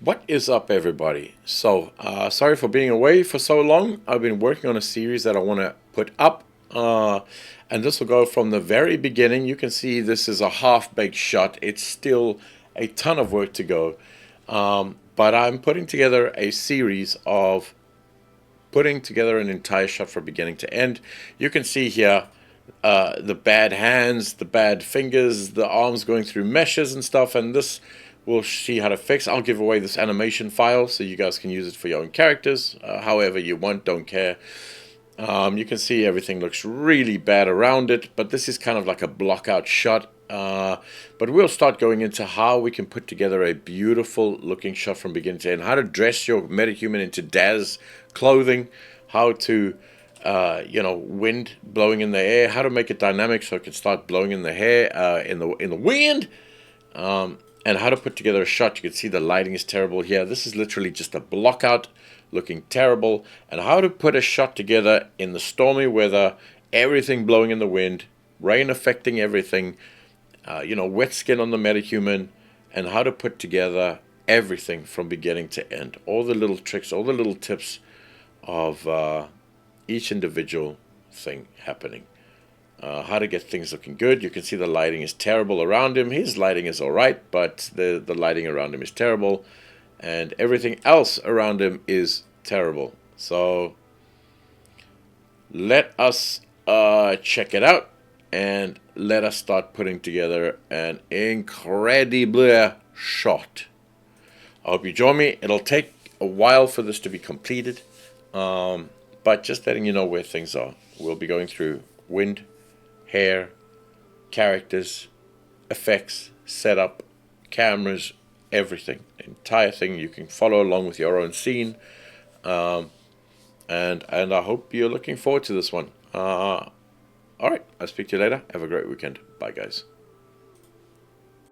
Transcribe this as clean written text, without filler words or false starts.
What is up, everybody? Sorry for being away for so long. I've been working on a series that I want to put up, and this will go from the very beginning. You can see this is a half-baked shot. It's still a ton of work to go, but I'm putting together a series of putting together an entire shot from beginning to end. You can see here the bad hands, the bad fingers, the arms going through meshes and stuff, and this we'll see how to fix. I'll give away this animation file so you guys can use it for your own characters, however you want, don't care. You can see everything looks really bad around it, but this is kind of like a block out shot. But we'll start going into how we can put together a beautiful looking shot from beginning to end, how to dress your metahuman into Daz clothing, how to wind blowing in the air, how to make it dynamic so it can start blowing in the hair, in the wind, and how to put together a shot. You can see the lighting is terrible here. This is literally just a block out looking terrible, and how to put a shot together in the stormy weather, everything blowing in the wind, rain affecting everything, wet skin on the metahuman, and how to put together everything from beginning to end. All the little tricks, all the little tips of each individual thing happening. How to get things looking good. You can see the lighting is terrible around him. His lighting is alright, but the lighting around him is terrible. And everything else around him is terrible. So let us check it out and let us start putting together an incredible shot. I hope you join me. It'll take a while for this to be completed, but just letting you know where things are. We'll be going through wind, hair, characters, effects, setup, cameras, everything. The entire thing. You can follow along with your own scene. And I hope you're looking forward to this one. Alright, I'll speak to you later. Have a great weekend. Bye, guys.